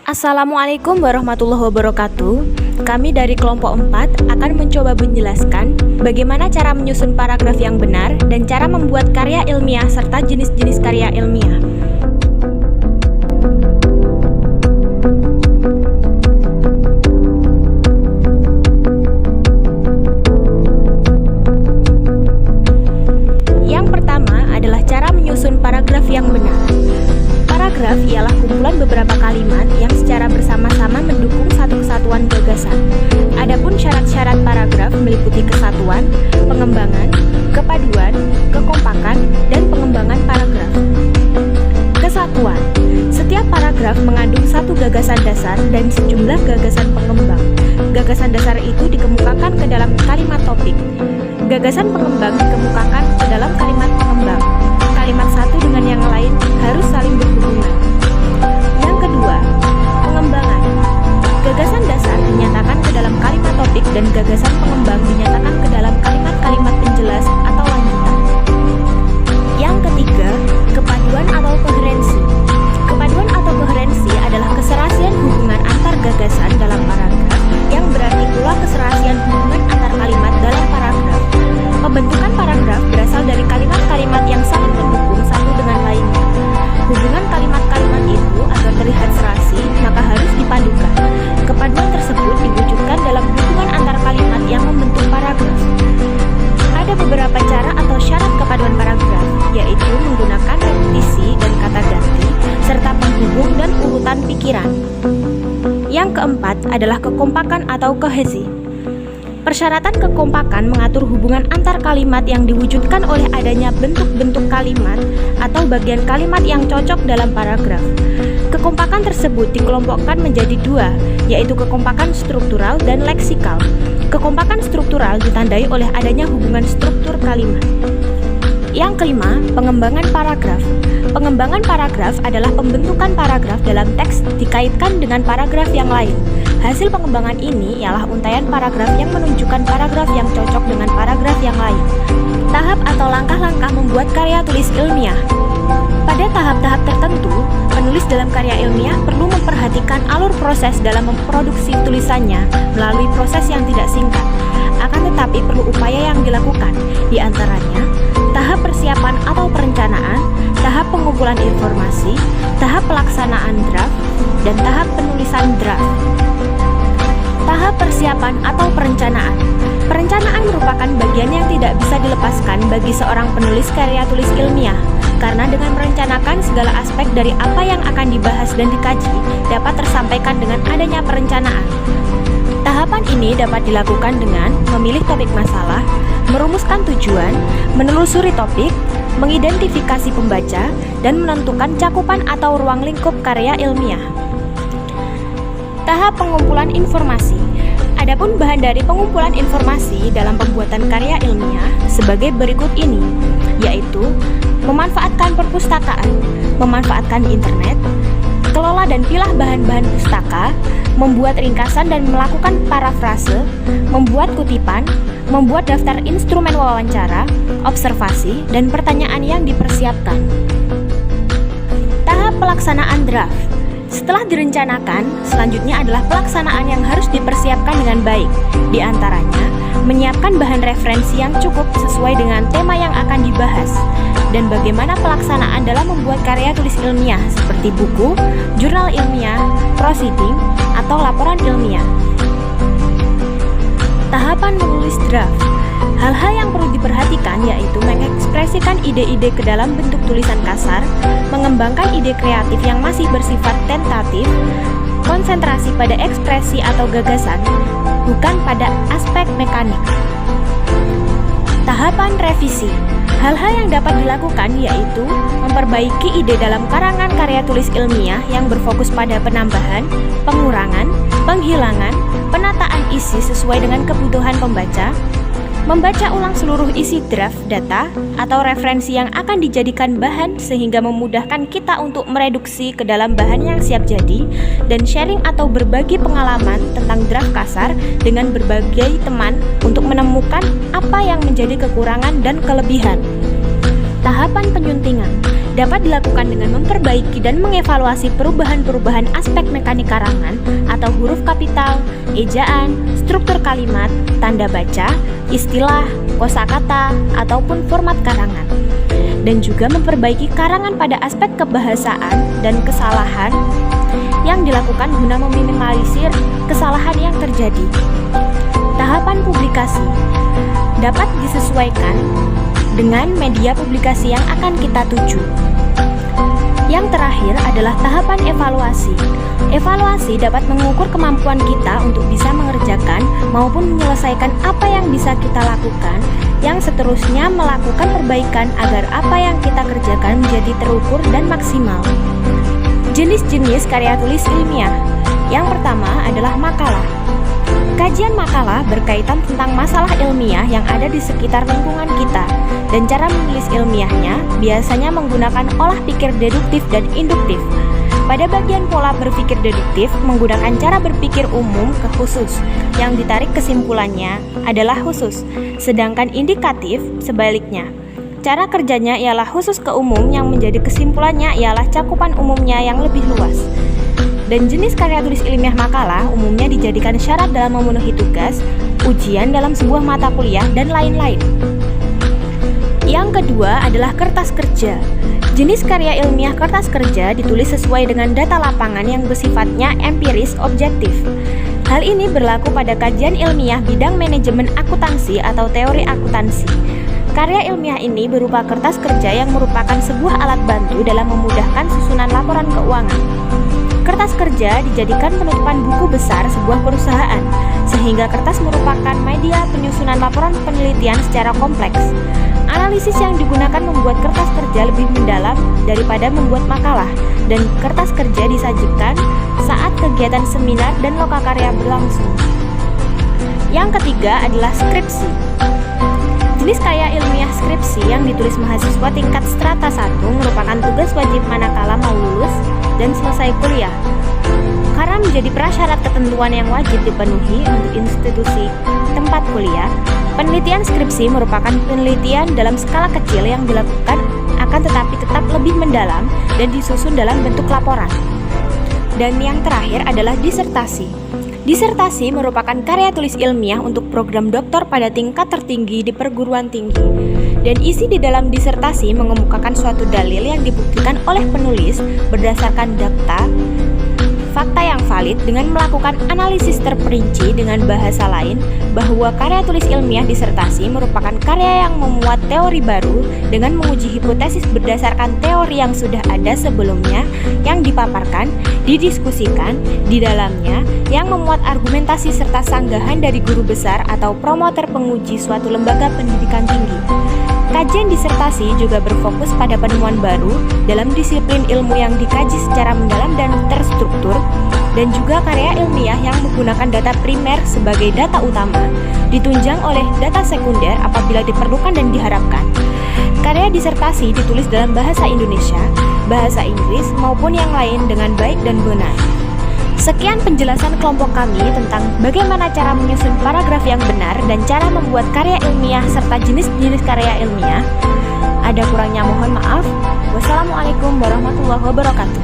Assalamualaikum warahmatullahi wabarakatuh. Kami dari kelompok 4 akan mencoba menjelaskan bagaimana cara menyusun paragraf yang benar dan cara membuat karya ilmiah serta jenis-jenis karya ilmiah. Yang pertama adalah cara menyusun paragraf yang benar. Paragraf ialah kumpulan beberapa kalimat yang secara bersama-sama mendukung satu kesatuan gagasan. Adapun syarat-syarat paragraf meliputi kesatuan, pengembangan, kepaduan, kekompakan, dan pengembangan paragraf. Kesatuan. Setiap paragraf mengandung satu gagasan dasar dan sejumlah gagasan pengembang. Gagasan dasar itu dikemukakan ke dalam kalimat topik. Gagasan pengembang dikemukakan ke dalam kalimat pengembang. Kalimat satu dengan yang lain harus saling berhubungan. Yang kedua, pengembangan. Gagasan dasar dinyatakan ke dalam kalimat topik dan gagasan pengembang dinyatakan ke dalam kalimat-kalimat penjelas atau lanjutan. Yang ketiga, kepaduan atau koherensi. Kepaduan atau koherensi adalah keserasian hubungan antar gagasan dalam paragraf, yang berarti pula keserasian hubungan antar kalimat dalam paragraf. Pembentukan paragraf berasal dari kalimat-kalimat yang saling mendukung satu dengan lainnya. Hubungan kalimat-kalimat itu agar terlihat serasi, maka harus dipadukan. Kepaduan tersebut diwujudkan dalam hubungan antar kalimat yang membentuk paragraf. Ada beberapa cara atau syarat kepaduan paragraf, yaitu menggunakan repetisi dan kata ganti, serta penghubung dan urutan pikiran. Yang keempat adalah kekompakan atau kohesi. Persyaratan kekompakan mengatur hubungan antar kalimat yang diwujudkan oleh adanya bentuk-bentuk kalimat atau bagian kalimat yang cocok dalam paragraf. Kekompakan tersebut dikelompokkan menjadi dua, yaitu kekompakan struktural dan leksikal. Kekompakan struktural ditandai oleh adanya hubungan struktur kalimat. Yang kelima, pengembangan paragraf. Pengembangan paragraf adalah pembentukan paragraf dalam teks dikaitkan dengan paragraf yang lain. Hasil pengembangan ini ialah untaian paragraf yang menunjukkan paragraf yang cocok dengan paragraf yang lain. Tahap atau langkah-langkah membuat karya tulis ilmiah. Pada tahap-tahap tertentu, penulis dalam karya ilmiah perlu memperhatikan alur proses dalam memproduksi tulisannya melalui proses yang tidak singkat. Akan tetapi perlu upaya yang dilakukan, di antaranya tahap persiapan atau perencanaan, tahap pengumpulan informasi, tahap pelaksanaan draft, dan tahap penulisan draft. Tahap persiapan atau perencanaan. Perencanaan merupakan bagian yang tidak bisa dilepaskan bagi seorang penulis karya tulis ilmiah, karena dengan merencanakan segala aspek dari apa yang akan dibahas dan dikaji dapat tersampaikan dengan adanya perencanaan. Tahapan ini dapat dilakukan dengan memilih topik masalah, merumuskan tujuan, menelusuri topik, mengidentifikasi pembaca, dan menentukan cakupan atau ruang lingkup karya ilmiah. Tahap pengumpulan informasi. Adapun bahan dari pengumpulan informasi dalam pembuatan karya ilmiah sebagai berikut ini, yaitu memanfaatkan perpustakaan, memanfaatkan internet, kelola dan pilah bahan-bahan pustaka, membuat ringkasan dan melakukan parafrase, membuat kutipan, membuat daftar instrumen wawancara, observasi, dan pertanyaan yang dipersiapkan. Tahap pelaksanaan draft. Setelah direncanakan, selanjutnya adalah pelaksanaan yang harus dipersiapkan dengan baik. Di antaranya, menyiapkan bahan referensi yang cukup sesuai dengan tema yang akan dibahas, dan bagaimana pelaksanaan dalam membuat karya tulis ilmiah seperti buku, jurnal ilmiah, proceeding, atau laporan ilmiah. Tahapan menulis draft. Hal-hal yang perlu diperhatikan yaitu mengekspresikan ide-ide ke dalam bentuk tulisan kasar, mengembangkan ide kreatif yang masih bersifat tentatif, konsentrasi pada ekspresi atau gagasan, bukan pada aspek mekanik. Tahapan revisi. Hal-hal yang dapat dilakukan yaitu memperbaiki ide dalam karangan karya tulis ilmiah yang berfokus pada penambahan, pengurangan, penghilangan, penataan isi sesuai dengan kebutuhan pembaca, membaca ulang seluruh isi draft data atau referensi yang akan dijadikan bahan sehingga memudahkan kita untuk mereduksi ke dalam bahan yang siap jadi, dan sharing atau berbagi pengalaman tentang draft kasar dengan berbagai teman untuk menemukan apa yang menjadi kekurangan dan kelebihan. Tahapan penyuntingan dapat dilakukan dengan memperbaiki dan mengevaluasi perubahan-perubahan aspek mekanik karangan atau huruf kapital, ejaan, struktur kalimat, tanda baca, istilah, kosakata, ataupun format karangan. Dan juga memperbaiki karangan pada aspek kebahasaan dan kesalahan yang dilakukan guna meminimalisir kesalahan yang terjadi. Tahapan publikasi dapat disesuaikan dengan media publikasi yang akan kita tuju. Yang terakhir adalah tahapan evaluasi. Evaluasi dapat mengukur kemampuan kita untuk bisa mengerjakan maupun menyelesaikan apa yang bisa kita lakukan, yang seterusnya melakukan perbaikan agar apa yang kita kerjakan menjadi terukur dan maksimal. Jenis-jenis karya tulis ilmiah. Yang pertama adalah makalah. Kajian makalah berkaitan tentang masalah ilmiah yang ada di sekitar lingkungan kita, dan cara menulis ilmiahnya biasanya menggunakan olah pikir deduktif dan induktif. Pada bagian pola berpikir deduktif menggunakan cara berpikir umum ke khusus, yang ditarik kesimpulannya adalah khusus, sedangkan indikatif sebaliknya. Cara kerjanya ialah khusus ke umum yang menjadi kesimpulannya ialah cakupan umumnya yang lebih luas. Dan jenis karya tulis ilmiah makalah umumnya dijadikan syarat dalam memenuhi tugas, ujian dalam sebuah mata kuliah, dan lain-lain. Yang kedua adalah kertas kerja. Jenis karya ilmiah kertas kerja ditulis sesuai dengan data lapangan yang bersifatnya empiris objektif. Hal ini berlaku pada kajian ilmiah bidang manajemen akuntansi atau teori akuntansi. Karya ilmiah ini berupa kertas kerja yang merupakan sebuah alat bantu dalam memudahkan susunan laporan keuangan. Kertas kerja dijadikan penutupan buku besar sebuah perusahaan, sehingga kertas merupakan media penyusunan laporan penelitian secara kompleks. Analisis yang digunakan membuat kertas kerja lebih mendalam daripada membuat makalah, dan kertas kerja disajikan saat kegiatan seminar dan lokakarya berlangsung. Yang ketiga adalah skripsi. Jenis karya ilmiah skripsi yang ditulis mahasiswa tingkat strata 1 merupakan tugas wajib manakala mau lulus dan selesai kuliah. Karena menjadi prasyarat ketentuan yang wajib dipenuhi untuk institusi tempat kuliah, penelitian skripsi merupakan penelitian dalam skala kecil yang dilakukan akan tetapi tetap lebih mendalam dan disusun dalam bentuk laporan. Dan yang terakhir adalah disertasi. Disertasi merupakan karya tulis ilmiah untuk program doktor pada tingkat tertinggi di perguruan tinggi. Dan isi di dalam disertasi mengemukakan suatu dalil yang dibuktikan oleh penulis berdasarkan data, fakta yang valid dengan melakukan analisis terperinci. Dengan bahasa lain, bahwa karya tulis ilmiah disertasi merupakan karya yang memuat teori baru dengan menguji hipotesis berdasarkan teori yang sudah ada sebelumnya yang dipaparkan, didiskusikan di dalamnya, yang memuat argumentasi serta sanggahan dari guru besar atau promotor penguji suatu lembaga pendidikan tinggi. Kajian disertasi juga berfokus pada penemuan baru dalam disiplin ilmu yang dikaji secara mendalam dan terstruktur, dan juga karya ilmiah yang menggunakan data primer sebagai data utama, ditunjang oleh data sekunder apabila diperlukan dan diharapkan. Karya disertasi ditulis dalam bahasa Indonesia, bahasa Inggris, maupun yang lain dengan baik dan benar. Sekian penjelasan kelompok kami tentang bagaimana cara menyusun paragraf yang benar dan cara membuat karya ilmiah serta jenis-jenis karya ilmiah. Ada kurangnya mohon maaf. Wassalamualaikum warahmatullahi wabarakatuh.